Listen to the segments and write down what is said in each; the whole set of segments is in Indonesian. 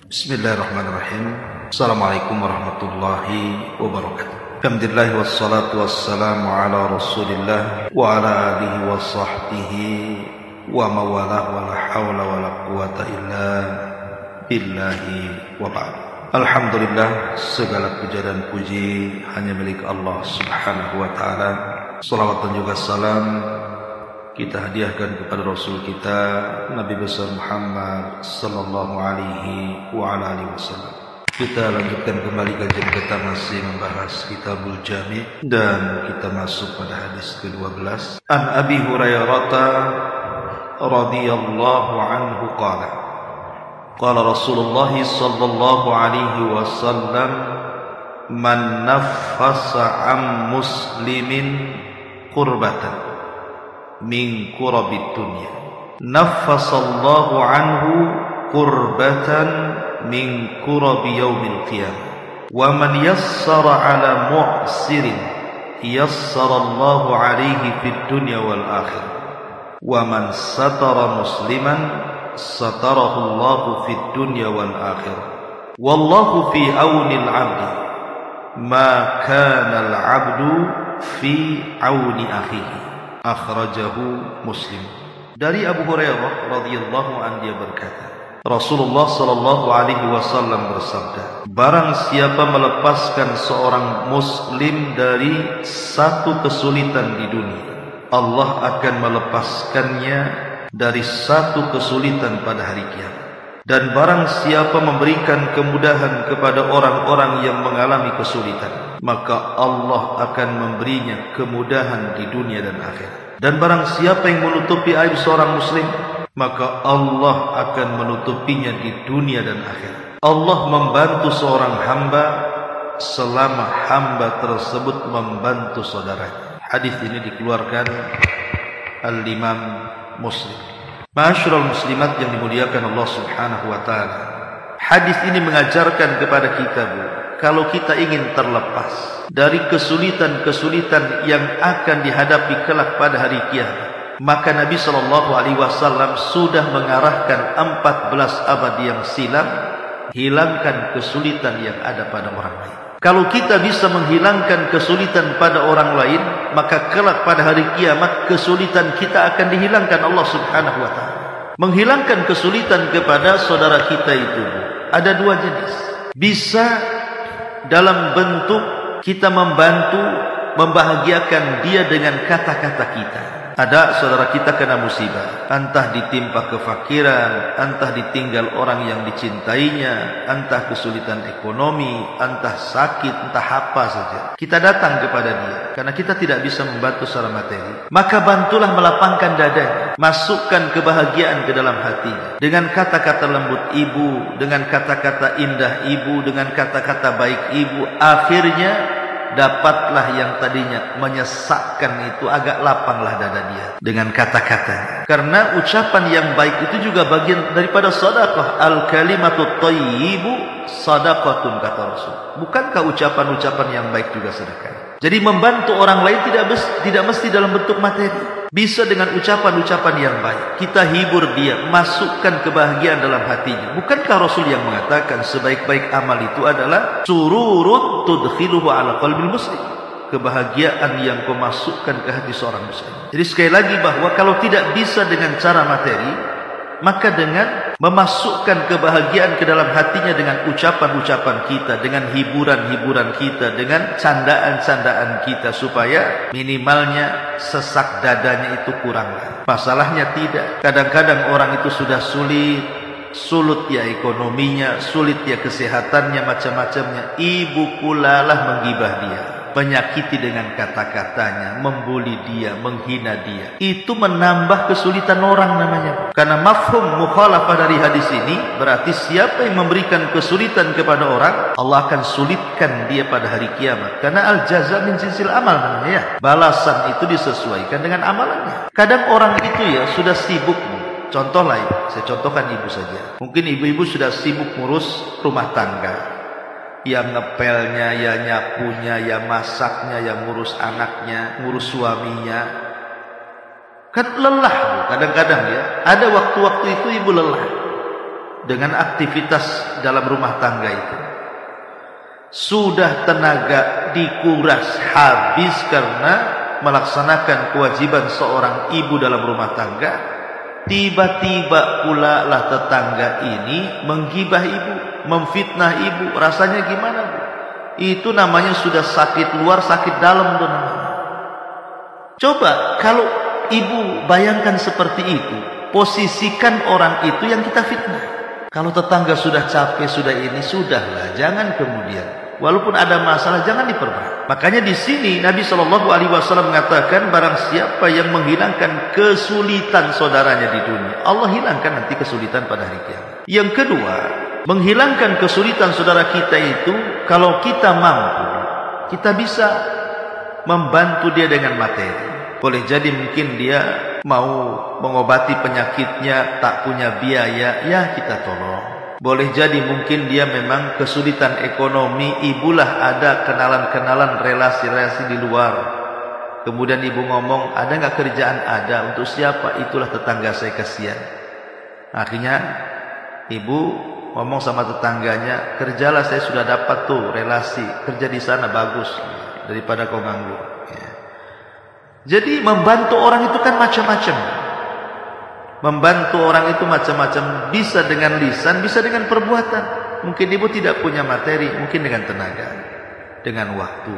Bismillahirrahmanirrahim. Assalamualaikum warahmatullahi wabarakatuh. Alhamdulillah wassalatu wassalamu ala Rasulillah wa ala alihi wa sahbihi wa mawalah wa la hawla wa la quwata illa billahi wa ba'd. Alhamdulillah, segala puja dan puji hanya milik Allah Subhanahu wa taala. Salawat dan juga salam kita hadiahkan kepada Rasul kita Nabi besar Muhammad sallallahu alaihi wa ala alihi wasallam. Kita lanjutkan kembali kajian kita, masih membahas Kitabul Jami' dan kita masuk pada hadis ke-12. An Abi Hurairah radhiyallahu anhu qala qala Rasulullah sallallahu alaihi wasallam man naffasa am muslimin qurbatan min kurabid dunya naffasallahu anhu kurbatan min kurabi yaumil qiyamah wa man yassara ala mu'sirin yassarallahu alaihi fid dunya wal akhirah wa man satara musliman satarahullahu fid dunya wal akhirah wallahu fi aunil abdi ma kana al abdu fi auni akhihi. Akhrajahu Muslim. Dari Abu Hurairah radhiyallahu anhu, dia berkata, Rasulullah sallallahu alaihi wasallam bersabda, barang siapa melepaskan seorang muslim dari satu kesulitan di dunia, Allah akan melepaskannya dari satu kesulitan pada hari kiamat. Dan barang siapa memberikan kemudahan kepada orang-orang yang mengalami kesulitan, maka Allah akan memberinya kemudahan di dunia dan akhirat. Dan barang siapa yang menutupi aib seorang muslim, maka Allah akan menutupinya di dunia dan akhirat. Allah membantu seorang hamba selama hamba tersebut membantu saudaranya. Hadis ini dikeluarkan Al-Imam Muslim. Ma'asyiral muslimat yang dimuliakan Allah Subhanahu wa taala. Hadis ini mengajarkan kepada kita, kalau kita ingin terlepas dari kesulitan-kesulitan yang akan dihadapi kelak pada hari kiamat, maka Nabi sallallahu alaihi wasallam sudah mengarahkan 14 abad yang silam, hilangkan kesulitan yang ada pada orang lain. Kalau kita bisa menghilangkan kesulitan pada orang lain, maka kelak pada hari kiamat kesulitan kita akan dihilangkan Allah Subhanahu wa taala. Menghilangkan kesulitan kepada saudara kita itu ada dua jenis. Bisa dalam bentuk kita membantu, membahagiakan dia dengan kata-kata kita. Ada saudara kita kena musibah, entah ditimpa kefakiran, entah ditinggal orang yang dicintainya, entah kesulitan ekonomi, entah sakit, entah apa saja. Kita datang kepada dia karena kita tidak bisa membantu secara materi. Maka bantulah melapangkan dadanya, masukkan kebahagiaan ke dalam hatinya dengan kata-kata lembut ibu, dengan kata-kata indah ibu, dengan kata-kata baik ibu. Akhirnya dapatlah yang tadinya menyesakkan itu, agak lapanglah dada dia dengan kata-kata. Karena ucapan yang baik itu juga bagian daripada sedekah. Al-kalimatu thayyibu sadaqatun, kata Rasul. Bukankah ucapan-ucapan yang baik juga sedekah? Jadi membantu orang lain tidak mesti dalam bentuk materi. Bisa dengan ucapan-ucapan yang baik. Kita hibur dia, masukkan kebahagiaan dalam hatinya. Bukankah Rasul yang mengatakan sebaik-baik amal itu adalah sururun tudkhiluhu ala qalbil muslim, kebahagiaan yang kau masukkan ke hati seorang muslim. Jadi sekali lagi bahwa kalau tidak bisa dengan cara materi, maka dengan memasukkan kebahagiaan ke dalam hatinya dengan ucapan-ucapan kita, dengan hiburan-hiburan kita, dengan candaan-candaan kita, supaya minimalnya sesak dadanya itu kuranglah. Masalahnya tidak. Kadang-kadang orang itu sudah sulit ya ekonominya, sulit ya kesehatannya, macam-macamnya. Ibu pula lah menggibah dia, menyakiti dengan kata-katanya, membuli dia, menghina dia. Itu menambah kesulitan orang namanya. Karena mafhum mukhalafah dari hadis ini berarti siapa yang memberikan kesulitan kepada orang, Allah akan sulitkan dia pada hari kiamat. Karena al-jaza min jinsil amal namanya ya. Balasan itu disesuaikan dengan amalannya. Kadang orang itu ya sudah sibuk. Contoh lain, saya contohkan ibu saja. Mungkin ibu-ibu sudah sibuk ngurus rumah tangga. Yang ngepelnya, ya nyapunya, ya masaknya, ya ngurus anaknya, ngurus suaminya. Kan lelah kadang-kadang ya. Ada waktu-waktu itu ibu lelah. dengan aktivitas dalam rumah tangga itu. Sudah tenaga dikuras habis karena melaksanakan kewajiban seorang ibu dalam rumah tangga, tiba-tiba pula lah tetangga ini menggibah ibu, memfitnah ibu. Rasanya gimana, Bu? Itu namanya sudah sakit luar, sakit dalam tuh namanya. Coba kalau ibu bayangkan seperti itu, posisikan orang itu yang kita fitnah. Kalau tetangga sudah capek, sudah ini, sudahlah, jangan kemudian. Walaupun ada masalah, jangan diperberat. Makanya di sini Nabi Shallallahu Alaihi Wasallam mengatakan, barang siapa yang menghilangkan kesulitan saudaranya di dunia, Allah hilangkan nanti kesulitan pada hari kiamat. Yang kedua, menghilangkan kesulitan saudara kita itu, kalau kita mampu, kita bisa membantu dia dengan materi. Boleh jadi mungkin dia mau mengobati penyakitnya, tak punya biaya, ya kita tolong. Boleh jadi mungkin dia memang kesulitan ekonomi, ibulah ada kenalan-kenalan, relasi-relasi di luar. Kemudian ibu ngomong, ada nggak kerjaan? Ada. Untuk siapa? Itulah tetangga saya, kasihan. Akhirnya ibu ngomong sama tetangganya, kerjalah, saya sudah dapat tuh relasi, kerja di sana bagus, daripada kau ganggu. Jadi membantu orang itu kan macam-macam. Membantu orang itu macam-macam. Bisa dengan lisan, bisa dengan perbuatan. Mungkin ibu tidak punya materi, mungkin dengan tenaga, dengan waktu.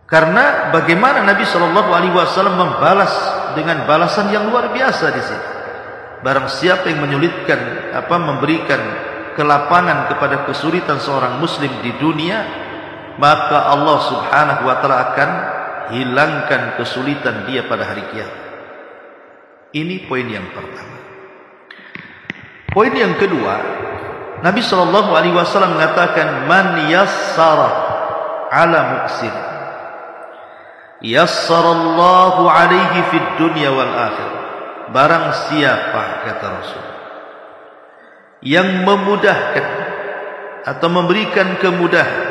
Karena bagaimana Nabi Shallallahu Alaihi Wasallam membalas dengan balasan yang luar biasa di sini. Barang siapa yang menyulitkan, memberikan kelapangan kepada kesulitan seorang muslim di dunia, maka Allah Subhanahu Wa Taala akan hilangkan kesulitan dia pada hari kiamat. Ini poin yang pertama. Poin yang kedua, Nabi Shallallahu Alaihi Wasallam mengatakan, man yassara ala muqsir, yassarallahu alaihi fid dunya wal akhirah. Barang siapa, kata Rasul, yang memudahkan atau memberikan kemudahan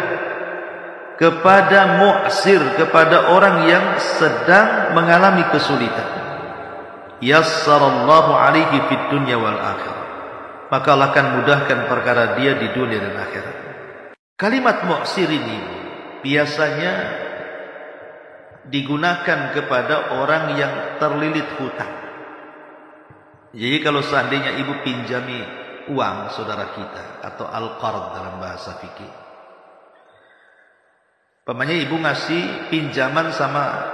kepada mu'sir, kepada orang yang sedang mengalami kesulitan, yassarallahu alaihi fid dunya wal akhirah, maka Allah akan mudahkan perkara dia di dunia dan akhirat. Kalimat mu'sir ini biasanya digunakan kepada orang yang terlilit hutang. Jadi kalau seandainya ibu pinjami uang saudara kita, atau al-qard dalam bahasa fikih, umpamanya ibu ngasih pinjaman sama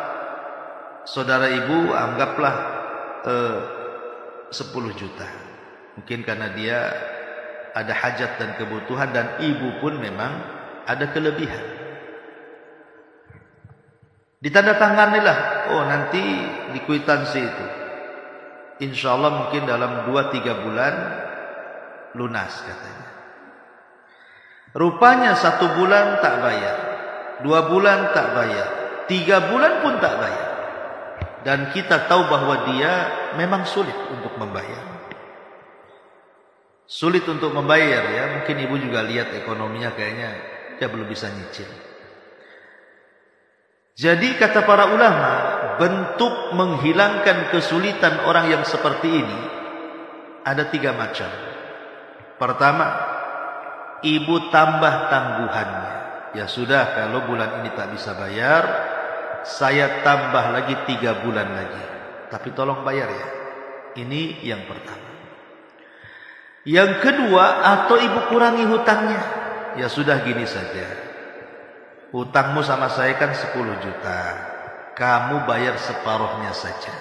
saudara ibu, anggaplah 10 juta. Mungkin karena dia ada hajat dan kebutuhan, dan ibu pun memang ada kelebihan. Ditandatanganilah, oh nanti di kwitansi itu, insya Allah mungkin dalam 2-3 bulan lunas katanya. Rupanya 1 bulan tak bayar, 2 bulan tak bayar, 3 bulan pun tak bayar. Dan kita tahu bahwa dia memang sulit untuk membayar. Sulit untuk membayar ya. Mungkin ibu juga lihat ekonominya kayaknya dia belum bisa nyicil. Jadi kata para ulama, bentuk menghilangkan kesulitan orang yang seperti ini ada 3 macam. Pertama, ibu tambah tangguhannya. Ya sudah, kalau bulan ini tak bisa bayar, saya tambah lagi 3 bulan lagi. Tapi tolong bayar ya. Ini yang pertama. Yang kedua, atau ibu kurangi hutangnya. Ya sudah, gini saja. Hutangmu sama saya kan 10 juta. Kamu bayar separuhnya saja.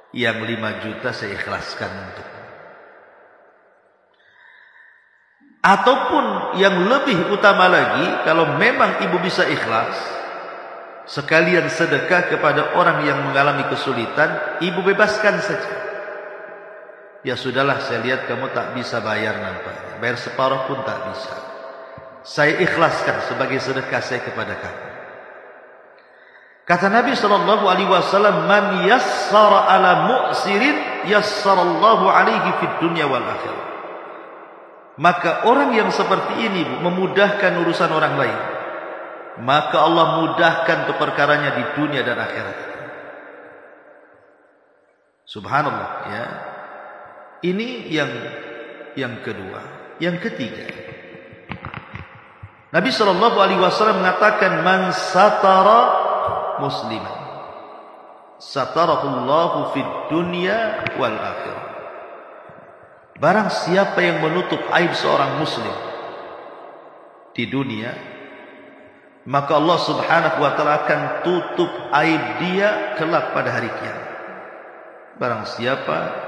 Yang 5 juta saya ikhlaskan untukmu. Ataupun yang lebih utama lagi, kalau memang ibu bisa ikhlas, sekalian sedekah kepada orang yang mengalami kesulitan, ibu bebaskan saja. Ya sudahlah, saya lihat kamu tak bisa bayar nampaknya. Bayar separuh pun tak bisa. Saya ikhlaskan sebagai sedekah saya kepada kamu. Kata Nabi SAW, man yassara ala mu'sirin, yassarallahu alaihi fid dunya wal akhirah. Maka orang yang seperti ini memudahkan urusan orang lain, maka Allah mudahkan perkaranya di dunia dan akhirat. Subhanallah ya. Ini yang kedua. Yang ketiga, Nabi sallallahu alaihi wasallam mengatakan, man satara musliman satarahullahu fid dunya wal akhirah. Barang siapa yang menutup aib seorang muslim di dunia, maka Allah subhanahu wa ta'ala akan tutup aib dia kelak pada hari kiamat. Barang siapa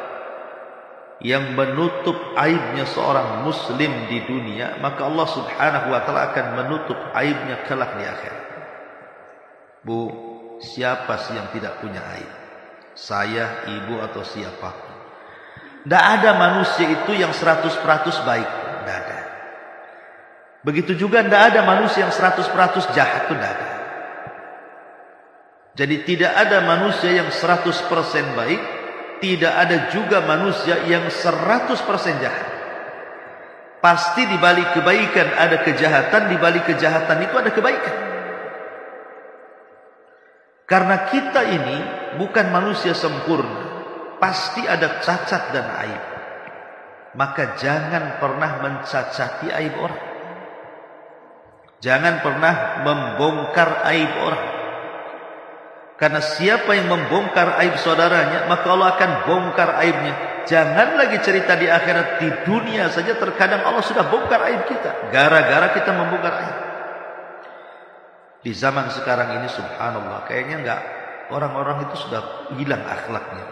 yang menutup aibnya seorang muslim di dunia, maka Allah subhanahu wa ta'ala akan menutup aibnya kelak di akhirat. Bu, siapa sih yang tidak punya aib? Saya, ibu, atau siapapun. Tidak ada manusia itu yang 100% baik. Tidak ada. Begitu juga tidak ada manusia yang 100% jahat. Itu tidak ada. Jadi tidak ada manusia yang 100% baik. Tidak ada juga manusia yang 100% jahat. Pasti di balik kebaikan ada kejahatan, di balik kejahatan itu ada kebaikan. Karena kita ini bukan manusia sempurna, pasti ada cacat dan aib. Maka jangan pernah mencacati aib orang. Jangan pernah membongkar aib orang. Karena siapa yang membongkar aib saudaranya, maka Allah akan bongkar aibnya. Jangan lagi cerita di akhirat, di dunia saja terkadang Allah sudah bongkar aib kita, gara-gara kita membongkar aib. Di zaman sekarang ini subhanallah, kayaknya enggak, orang-orang itu sudah hilang akhlaknya.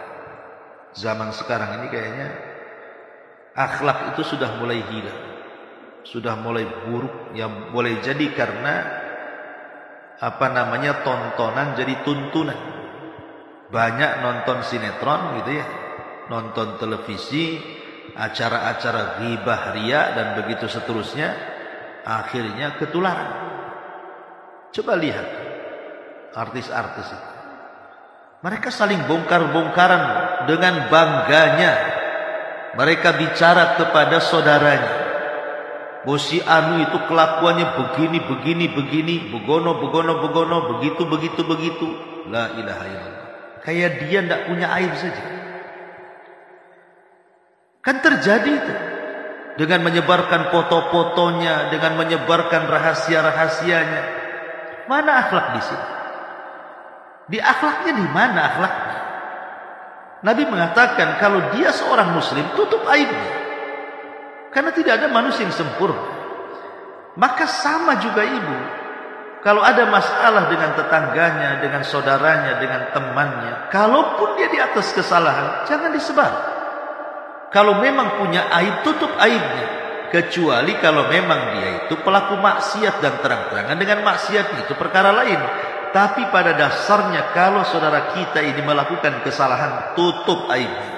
Zaman sekarang ini kayaknya akhlak itu sudah mulai hilang, sudah mulai buruk. Yang boleh jadi karena tontonan jadi tuntunan. Banyak nonton sinetron gitu ya, nonton televisi, acara-acara ghibah, riya dan begitu seterusnya, akhirnya ketularan. Coba lihat artis-artis itu, mereka saling bongkar-bongkaran dengan bangganya. Mereka bicara kepada saudaranya, Bosi anu itu kelakuannya begini, begono, begitu. La ilaha illallah. Kayak dia tidak punya aib saja. Kan terjadi itu. Dengan menyebarkan foto-fotonya, dengan menyebarkan rahasia-rahasianya. Mana akhlak di sini? Di akhlaknya di mana akhlaknya? Nabi mengatakan kalau dia seorang muslim, tutup aibnya. Karena tidak ada manusia yang sempurna. Maka sama juga ibu. Kalau ada masalah dengan tetangganya, dengan saudaranya, dengan temannya, kalaupun dia di atas kesalahan, jangan disebar. Kalau memang punya aib, tutup aibnya. Kecuali kalau memang dia itu pelaku maksiat dan terang-terangan dengan maksiat, itu perkara lain. Tapi pada dasarnya kalau saudara kita ini melakukan kesalahan, tutup aibnya.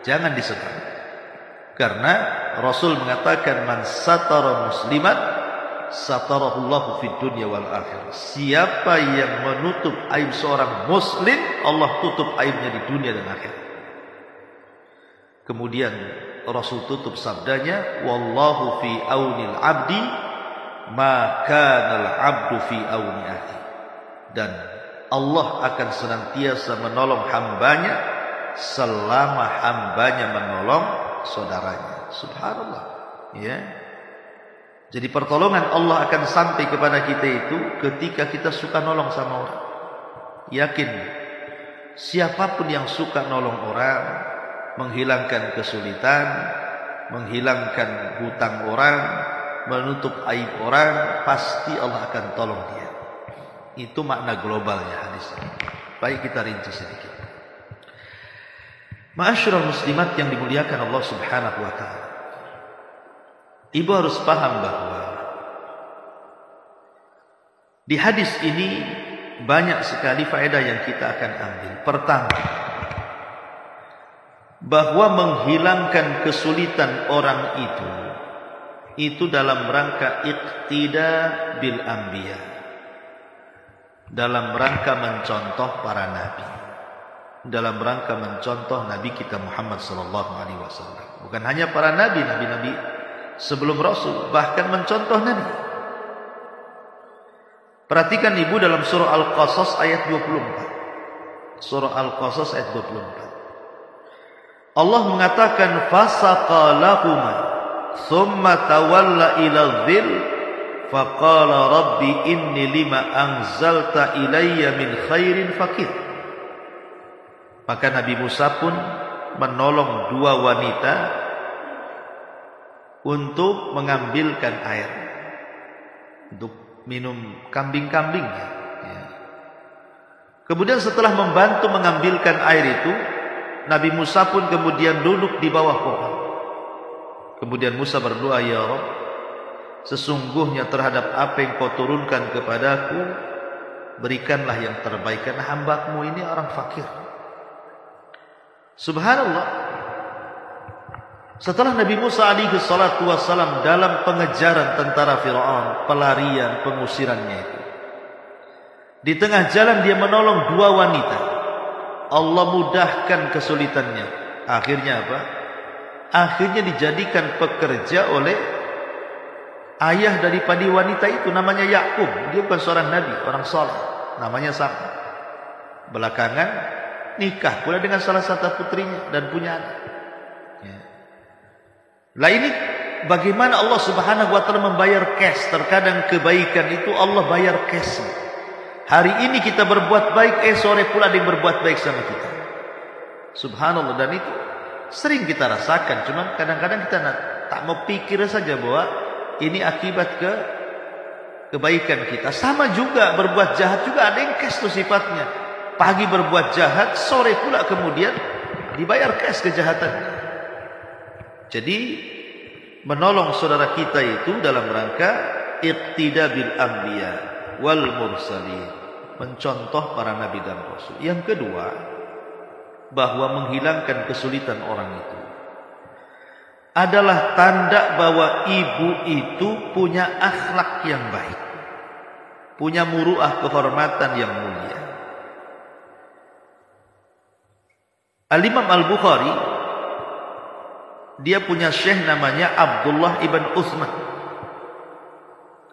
Jangan disebar. Karena Rasul mengatakan, man satara musliman satarahullahu fid dunya wal akhirah. Siapa yang menutup aib seorang muslim, Allah tutup aibnya di dunia dan akhirat. Kemudian Rasul tutup sabdanya, wallahu fi aunil abdi ma kana al abdu fi auni akhi. Dan Allah akan senantiasa menolong hambanya selama hambanya menolong saudaranya. Subhanallah, ya. Jadi pertolongan Allah akan sampai kepada kita itu ketika kita suka nolong sama orang. Yakin, siapapun yang suka nolong orang, menghilangkan kesulitan, menghilangkan hutang orang, menutup aib orang, pasti Allah akan tolong dia. Itu makna globalnya hadis ini. Baik, kita rinci sedikit. Ma'asyiral muslimat yang dimuliakan Allah subhanahu wa ta'ala. Ibu harus paham bahwa di hadis ini banyak sekali faedah yang kita akan ambil. Pertama, bahwa menghilangkan kesulitan orang itu dalam rangka iqtida bil anbiya, dalam rangka mencontoh para nabi, dalam rangka mencontoh Nabi kita Muhammad sallallahu alaihi wasallam. Bukan hanya para nabi, nabi-nabi sebelum Rasul, bahkan mencontoh Nabi. Perhatikan ibu dalam surah Al-Qasas ayat 24. Surah Al-Qasas ayat 24. Allah mengatakan fasaqa lahuma thumma tawalla ila dhil faqala rabbi inni lima anzalta ilayya min khairin fakir. Maka Nabi Musa pun menolong dua wanita untuk mengambilkan air untuk minum kambing-kambingnya. Kemudian setelah membantu mengambilkan air itu, Nabi Musa pun kemudian duduk di bawah pohon. Kemudian Musa berdoa, ya Rabb, sesungguhnya terhadap apa yang kau turunkan kepadaku, berikanlah yang terbaik, karena hamba-Mu ini orang fakir. Subhanallah. Setelah Nabi Musa alaihi salatu wassalam dalam pengejaran tentara Fir'aun, pelarian, pengusirannya itu, di tengah jalan dia menolong dua wanita. Allah mudahkan kesulitannya. Akhirnya apa? Akhirnya dijadikan pekerja oleh ayah daripada wanita itu, namanya Yakub. Dia bukan seorang nabi, orang saleh, namanya sama. Belakangan nikah pula dengan salah satu putrinya dan punya anak. Lah ini bagaimana Allah Subhanahu wa taala membayar cash. Terkadang kebaikan itu Allah bayar cash. Hari ini kita berbuat baik, sore pula ada yang berbuat baik sama kita. Subhanallah. Dan itu sering kita rasakan. Cuman kadang-kadang kita tak mau pikir saja bahwa ini akibat kebaikan kita. Sama juga berbuat jahat juga ada yang cash itu sifatnya. Pagi berbuat jahat, sore pula kemudian dibayar cash kejahatannya. Jadi menolong saudara kita itu dalam rangka iqtida bil anbiya wal mursalin, mencontoh para nabi dan rasul. Yang kedua, bahwa menghilangkan kesulitan orang itu adalah tanda bahwa ibu itu punya akhlak yang baik, punya muruah kehormatan yang mulia. Al-Imam Al-Bukhari dia punya syekh namanya Abdullah ibn Uthman.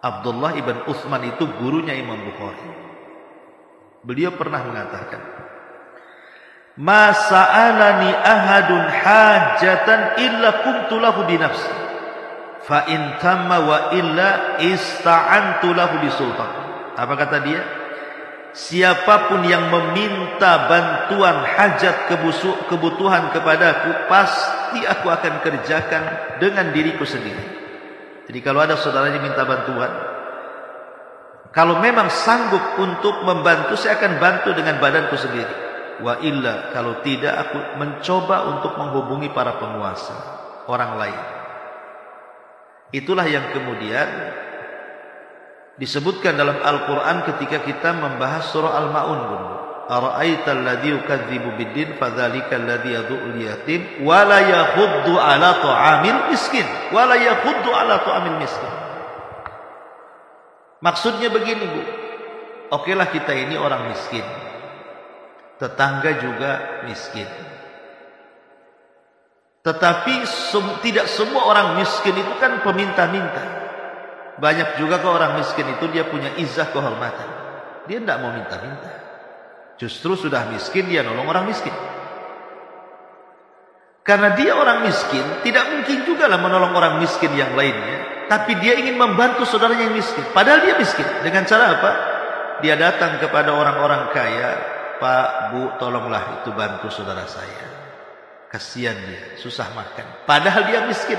Abdullah ibn Uthman itu gurunya Imam Bukhari. Beliau pernah mengatakan, "Ma sa'alani ahadun hajatan illa qumtu lahu bi nafsi, fa in tamma wa illa ista'antu lahu bi sultan." Apa kata dia? Siapapun yang meminta bantuan hajat kebutuhan kepadaku, pasti aku akan kerjakan dengan diriku sendiri. Jadi kalau ada saudaranya minta bantuan, kalau memang sanggup untuk membantu, saya akan bantu dengan badanku sendiri. Wa illa, kalau tidak, aku mencoba untuk menghubungi para penguasa, orang lain. Itulah yang kemudian disebutkan dalam Al-Quran ketika kita membahas surah Al-Ma'un. Ara'aital ladzi yukadzibu biddin fadzalika alladzi yad'ul yatim wa la yahuddu 'ala ta'amil miskin wa la yahuddu 'ala ta'amil miskin. Maksudnya begini, Bu. Okelah kita ini orang miskin, tetangga juga miskin. Tetapi tidak semua orang miskin itu kan peminta-minta. Banyak juga ke orang miskin itu dia punya izzah kehormatan. Dia tidak mau minta-minta. Justru sudah miskin dia nolong orang miskin. Karena dia orang miskin, tidak mungkin juga lah menolong orang miskin yang lainnya. Tapi dia ingin membantu saudaranya yang miskin. Padahal dia miskin. Dengan cara apa? Dia datang kepada orang-orang kaya. Pak, Bu, tolonglah itu bantu saudara saya. Kasihan dia, susah makan. Padahal dia miskin.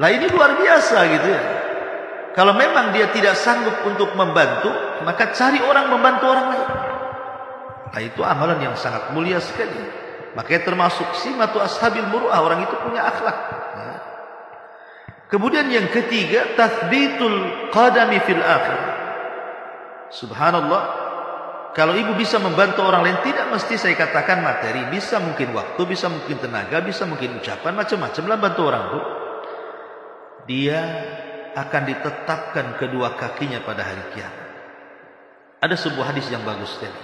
Lah ini luar biasa gitu ya. Kalau memang dia tidak sanggup untuk membantu, maka cari orang membantu orang lain. Nah itu amalan yang sangat mulia sekali. Makanya termasuk simatu ashabil muru'ah, orang itu punya akhlak. Nah. Kemudian yang ketiga, tathbitul qadami fil akhir. Subhanallah. Kalau ibu bisa membantu orang lain, tidak mesti saya katakan materi, bisa mungkin waktu, bisa mungkin tenaga, bisa mungkin ucapan, macam-macam lah bantu orang itu. Dia akan ditetapkan kedua kakinya pada hari kiamat. Ada sebuah hadis yang bagus sekali.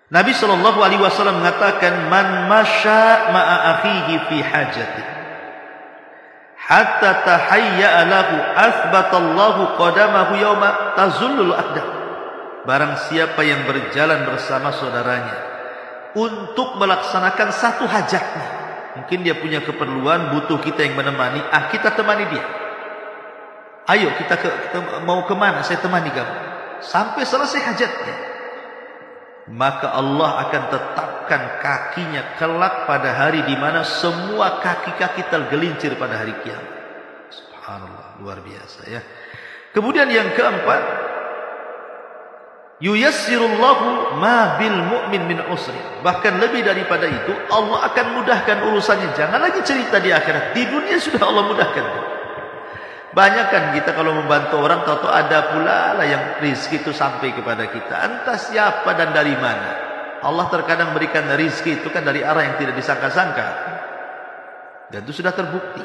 Nabi SAW mengatakan, "Man masya ma'a akhihi fi hajati, hatta tahayya'a lahu, athbatallahu qadamahu yawma tazullul aqdam." Barang siapa yang berjalan bersama saudaranya, untuk melaksanakan satu hajatnya. Mungkin dia punya keperluan, butuh kita yang menemani. Kita temani dia. Ayo kita mau kemana? Saya temani kamu sampai selesai hajatnya. Maka Allah akan tetapkan kakinya kelak pada hari di mana semua kaki-kaki tergelincir pada hari kiamat. Subhanallah, luar biasa ya. Kemudian yang keempat, yuyassirullahu ma bil mu'min min usri. Bahkan lebih daripada itu, Allah akan mudahkan urusannya. Jangan lagi cerita di akhirat, di dunia sudah Allah mudahkan. Banyak kan kita kalau membantu orang, tahu-tahu ada pula lah yang rizki itu sampai kepada kita. Entah siapa dan dari mana. Allah terkadang berikan rizki itu kan dari arah yang tidak disangka-sangka. Dan itu sudah terbukti.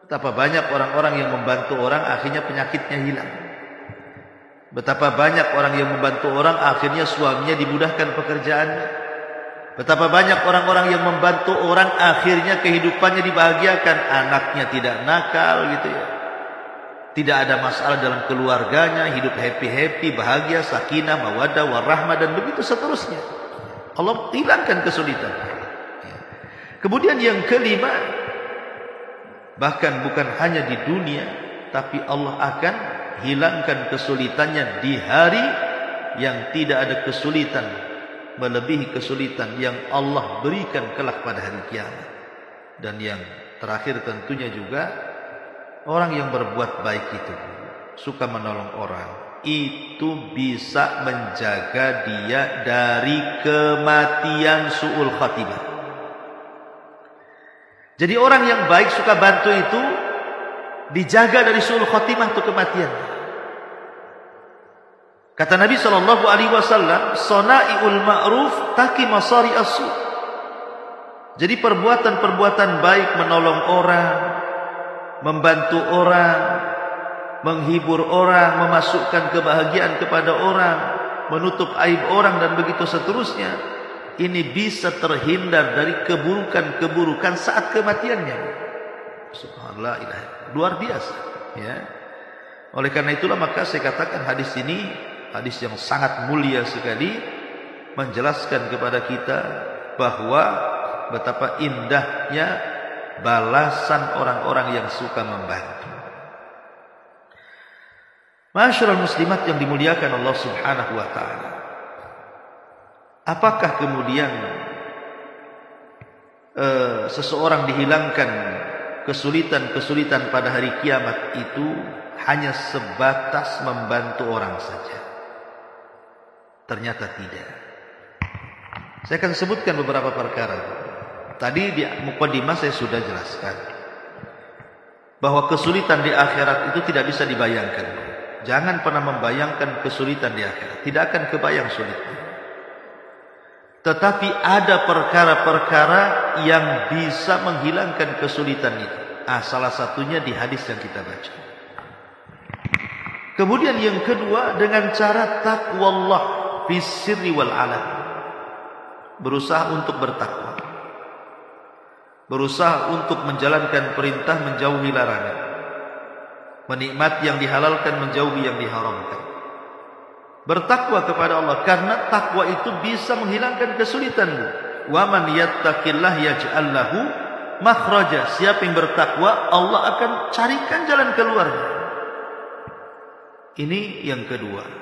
Betapa banyak orang-orang yang membantu orang, akhirnya penyakitnya hilang. Betapa banyak orang yang membantu orang, akhirnya suaminya dimudahkan pekerjaannya. Betapa banyak orang-orang yang membantu orang, akhirnya kehidupannya dibahagiakan, anaknya tidak nakal gitu ya. Tidak ada masalah dalam keluarganya, hidup happy-happy, bahagia, sakinah, mawaddah, warahmah, dan begitu seterusnya. Allah hilangkan kesulitan. Kemudian yang kelima, bahkan bukan hanya di dunia, tapi Allah akan hilangkan kesulitannya di hari yang tidak ada kesulitan melebihi kesulitan yang Allah berikan kelak pada hari kiamat. Dan yang terakhir tentunya juga, orang yang berbuat baik itu, suka menolong orang, itu bisa menjaga dia dari kematian su'ul khatimah. Jadi orang yang baik suka bantu itu dijaga dari su'ul khatimah atau kematian. Kata Nabi SAW, "Sana'iul ma'ruf taki masari as-su." Jadi perbuatan-perbuatan baik, menolong orang, membantu orang, menghibur orang, memasukkan kebahagiaan kepada orang, menutup aib orang, dan begitu seterusnya, ini bisa terhindar dari keburukan-keburukan saat kematiannya. Subhanallah, luar biasa ya. Oleh karena itulah maka saya katakan hadis ini hadis yang sangat mulia sekali, menjelaskan kepada kita bahwa betapa indahnya balasan orang-orang yang suka membantu. Ma'asyiral muslimat yang dimuliakan Allah Subhanahu wa taala. Apakah kemudian seseorang dihilangkan kesulitan-kesulitan pada hari kiamat itu hanya sebatas membantu orang saja? Ternyata tidak. Saya akan sebutkan beberapa perkara. Tadi di mukadimah saya sudah jelaskan bahwa kesulitan di akhirat itu tidak bisa dibayangkan. Jangan pernah membayangkan kesulitan di akhirat, tidak akan kebayang sulitnya. Tetapi ada perkara-perkara yang bisa menghilangkan kesulitan itu. Salah satunya di hadis yang kita baca. Kemudian yang kedua, dengan cara taqwallah fis sirri wal alan. Berusaha untuk bertakwa. Berusaha untuk menjalankan perintah, menjauhi larangan. Menikmati yang dihalalkan, menjauhi yang diharamkan. Bertakwa kepada Allah, karena takwa itu bisa menghilangkan kesulitanmu. Wa man yattaqillah yaj'al lahu makhraja. Siapa yang bertakwa, Allah akan carikan jalan keluarnya. Ini yang kedua.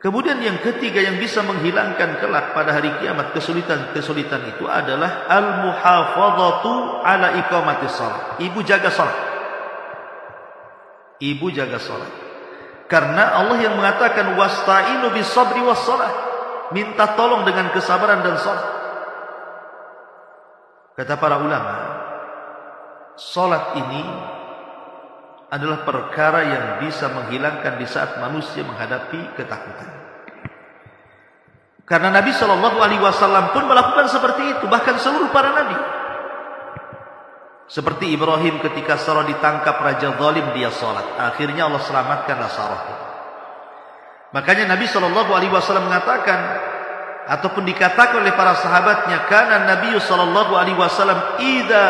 Kemudian yang ketiga yang bisa menghilangkan kelak pada hari kiamat kesulitan-kesulitan itu adalah al-muhafadzatu ala iqamatis shalah. Ibu jaga salat. Ibu jaga salat. Karena Allah yang mengatakan wasta'inu bis sabri was shalah. Minta tolong dengan kesabaran dan salat. Kata para ulama, salat ini adalah perkara yang bisa menghilangkan di saat manusia menghadapi ketakutan. Karena Nabi SAW pun melakukan seperti itu, bahkan seluruh para nabi. Seperti Ibrahim ketika Sarah ditangkap raja zalim, dia salat. Akhirnya Allah selamatkanlah Sarah. Makanya Nabi SAW mengatakan, ataupun dikatakan oleh para sahabatnya, kana Nabi SAW idza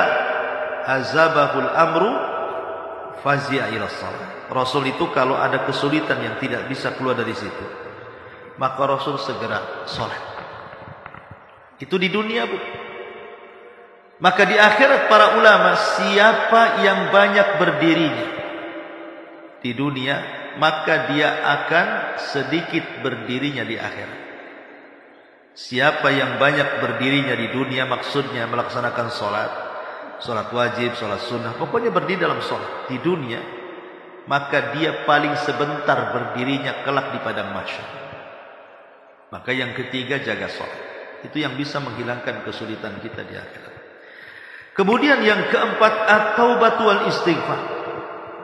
azabahul amru fazi'a ila shalah. Rasul itu kalau ada kesulitan yang tidak bisa keluar dari situ, maka Rasul segera salat. Itu di dunia, Bu. Maka di akhirat para ulama, siapa yang banyak berdirinya di dunia, maka dia akan sedikit berdirinya di akhirat. Siapa yang banyak berdirinya di dunia, maksudnya melaksanakan sholat wajib, sholat sunnah, pokoknya berdiri dalam sholat di dunia, maka dia paling sebentar berdirinya kelak di padang mahsyar. Maka yang ketiga, jaga sholat. Itu yang bisa menghilangkan kesulitan kita di akhirat. Kemudian yang keempat, at-taubatu wal istighfar.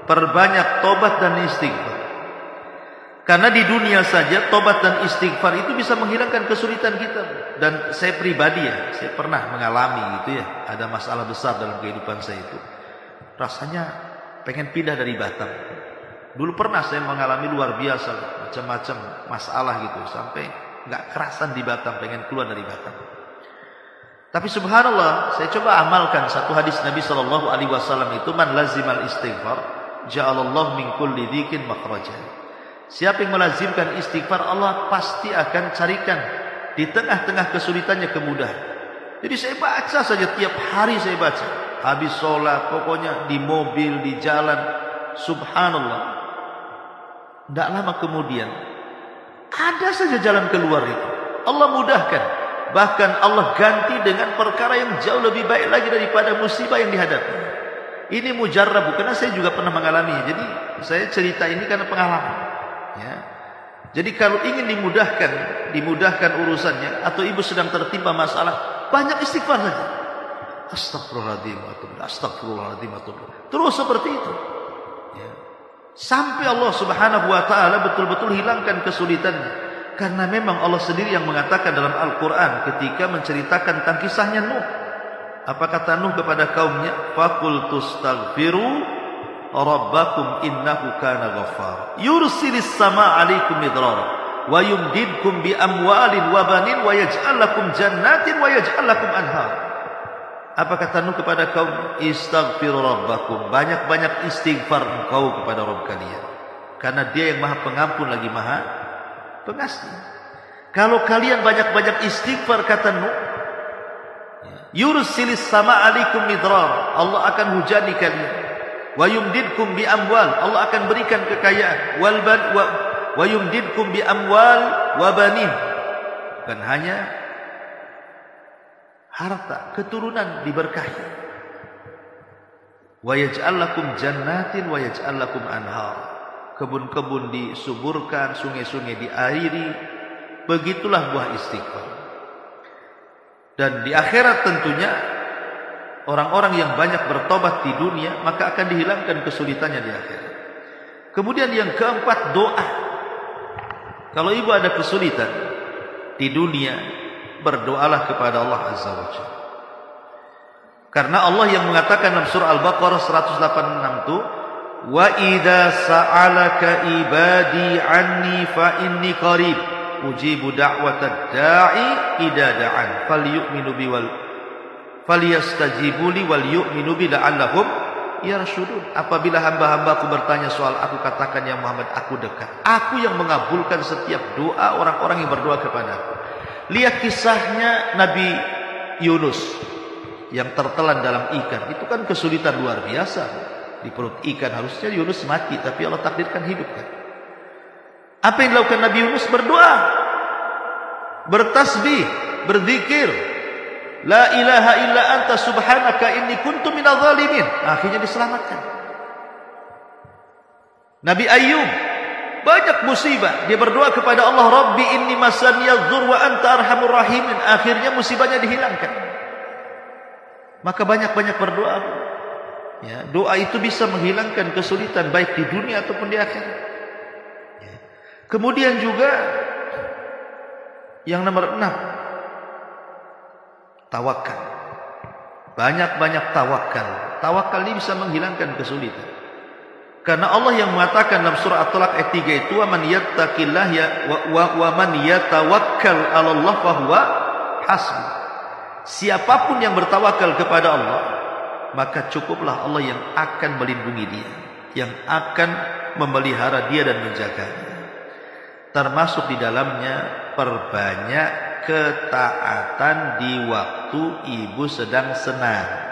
Perbanyak tobat dan istighfar. Karena di dunia saja tobat dan istighfar itu bisa menghilangkan kesulitan kita. Dan saya pribadi saya pernah mengalami gitu ya. Ada masalah besar dalam kehidupan saya itu. Rasanya pengen pindah dari Batam. Dulu pernah saya mengalami luar biasa, macam-macam masalah gitu. Sampai nggak kerasan di Batam, pengen keluar dari Batam. Tapi subhanallah, saya coba amalkan satu hadis Nabi SAW itu, man lazimal istighfar, ja'alallahu min kulli dzikin makhraja. Siapa yang melazimkan istighfar, Allah pasti akan carikan di tengah-tengah kesulitannya kemudahan. Jadi saya baca saja, tiap hari saya baca. Habis sholat, pokoknya di mobil, di jalan. Subhanallah. Tidak lama kemudian, ada saja jalan keluar itu. Allah mudahkan. Bahkan Allah ganti dengan perkara yang jauh lebih baik lagi daripada musibah yang dihadapi. Ini mujarrab, karena saya juga pernah mengalami. Jadi saya cerita ini karena pengalaman. Ya. Jadi kalau ingin dimudahkan urusannya, atau ibu sedang tertimpa masalah, banyak istighfar saja. Astagfirullahaladzim, astagfirullahaladzim, terus seperti itu. Ya. Sampai Allah Subhanahu Wa Taala betul-betul hilangkan kesulitannya. Karena memang Allah sendiri yang mengatakan dalam Al-Quran ketika menceritakan tentang kisahnya Nuh. Apa kata Nuh kepada kaumnya? Faqultu astaghfiru rabbakum innahu kana ghaffar. Yursilis sama 'alaikum midrara wa yumdidkum bi amwalin wa banin wa yaj'al lakum jannatin wa yaj'al lakum anhar. Apa kata Nuh kepada kaum? Istaghfiru rabbakum. Banyak-banyak istighfar engkau kepada Rabb kalian. Karena Dia yang Maha Pengampun lagi Maha Pengasih. Kalau kalian banyak-banyak istighfar, kata Nuh, yursilis sama 'alaikum midrar, Allah akan hujani kalian. Wa yumdidkum bi amwal, Allah akan berikan kekayaan. Wa yumdidkum bi amwal wa banin. Bukan hanya harta, keturunan diberkahi. Wa yaj'al lakum jannatin wa yaj'al lakum anhar. Kebun-kebun disuburkan, sungai-sungai diairi. Begitulah buah istighfar. Dan di akhirat tentunya orang-orang yang banyak bertobat di dunia, maka akan dihilangkan kesulitannya di akhirat. Kemudian yang keempat, doa. Kalau ibu ada kesulitan di dunia, berdoalah kepada Allah Azza wa Jalla. Karena Allah yang mengatakan dalam surah Al-Baqarah 186 itu, wa idza sa'alaka ibadi anni fa inni qarib ujibu da'watad da'i idza da'an falyu'minu bi wal falyastajibu li wal yu'minu bi la'allahum yarshudun. Apabila hamba-hambaku bertanya soal aku, katakan ya Muhammad, aku dekat. Aku yang mengabulkan setiap doa orang-orang yang berdoa kepadaku. Lihat kisahnya Nabi Yunus yang tertelan dalam ikan. Itu kan kesulitan luar biasa. Di perut ikan, harusnya Yunus mati, tapi Allah takdirkan hidup kan. Apa yang dilakukan Nabi Yunus? Berdoa, bertasbih, berzikir, la ilaha illa anta subhanaka inni kuntu minadh dhalimin. Akhirnya diselamatkan. Nabi Ayyub, banyak musibah, dia berdoa kepada Allah, Rabbi inni masaniyadh dhur wa anta arhamur rahimin. Akhirnya musibahnya dihilangkan. Maka banyak-banyak berdoa. Ya, doa itu bisa menghilangkan kesulitan baik di dunia ataupun di akhirat. Ya. Kemudian juga yang nomor 6, tawakal. Banyak-banyak tawakal. Tawakal ini bisa menghilangkan kesulitan. Karena Allah yang mengatakan dalam surah At-Talaq ayat 3 itu, wa man yattaqillah wa man yatawakkal 'ala Allah fa huwa hasbuh. Siapapun yang bertawakal kepada Allah, maka cukuplah Allah yang akan melindungi dia, yang akan memelihara dia dan menjaganya. Termasuk di dalamnya perbanyak ketaatan di waktu ibu sedang senang.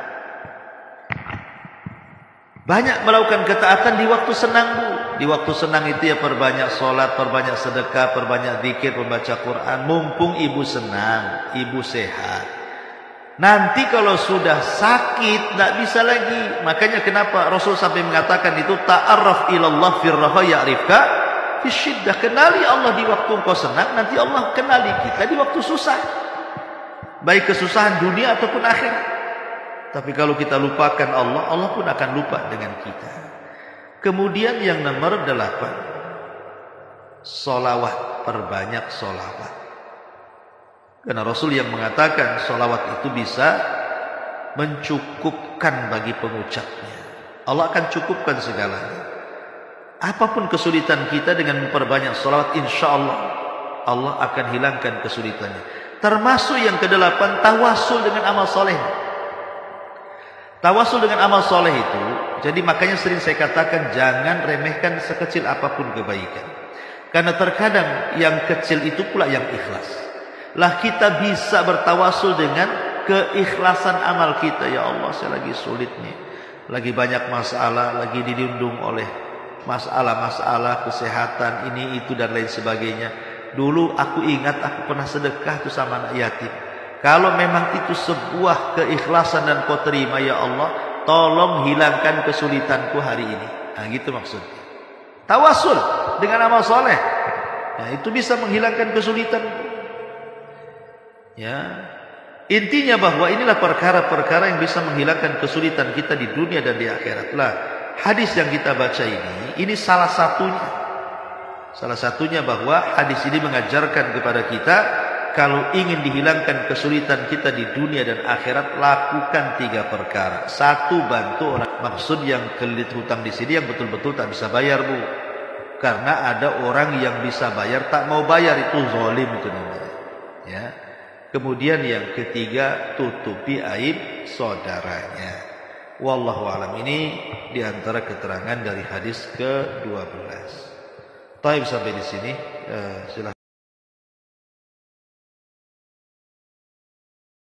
Banyak melakukan ketaatan di waktu senang, Bu. Di waktu senang itu ya perbanyak sholat, perbanyak sedekah, perbanyak zikir, membaca Quran. Mumpung ibu senang, ibu sehat. Nanti kalau sudah sakit, tidak bisa lagi. Makanya kenapa Rasul sampai mengatakan itu, ta'arraf ilallah firraha ya'rifka fisyiddah. Kenali Allah di waktu engkau senang, nanti Allah kenali kita di waktu susah. Baik kesusahan dunia ataupun akhirat. Tapi kalau kita lupakan Allah, Allah pun akan lupa dengan kita. Kemudian yang nomor 8, solawat, perbanyak solawat. Karena Rasul yang mengatakan solawat itu bisa mencukupkan bagi pengucapnya. Allah akan cukupkan segalanya. Apapun kesulitan kita dengan memperbanyak solawat, insya Allah Allah akan hilangkan kesulitannya. Termasuk yang ke-8, tawasul dengan amal soleh. Tawasul dengan amal soleh itu, jadi makanya sering saya katakan jangan remehkan sekecil apapun kebaikan. Karena terkadang yang kecil itu pula yang ikhlas. Lah kita bisa bertawasul dengan keikhlasan amal kita. Ya Allah, saya lagi sulit nih, lagi banyak masalah, lagi dilindung oleh masalah-masalah kesehatan ini itu dan lain sebagainya. Dulu aku ingat aku pernah sedekah tuh sama anak yatim. Kalau memang itu sebuah keikhlasan dan kau terima, ya Allah, tolong hilangkan kesulitanku hari ini. Nah, gitu maksudnya. Tawasul dengan amal soleh. Nah, itu bisa menghilangkan kesulitan. Ya. Intinya bahwa inilah perkara-perkara yang bisa menghilangkan kesulitan kita di dunia dan di akhirat. Lah, hadis yang kita baca ini salah satunya. Salah satunya bahwa hadis ini mengajarkan kepada kita, kalau ingin dihilangkan kesulitan kita di dunia dan akhirat, lakukan 3 perkara. 1, bantu orang. Maksud yang kelilit hutang di sini yang betul-betul tak bisa bayar, Bu. Karena ada orang yang bisa bayar tak mau bayar, itu zalim itu namanya. Ya. Kemudian yang ketiga, tutupi aib saudaranya. Wallahu alam. Ini diantara keterangan dari hadis ke-12. Taib sampai di sini. Silakan.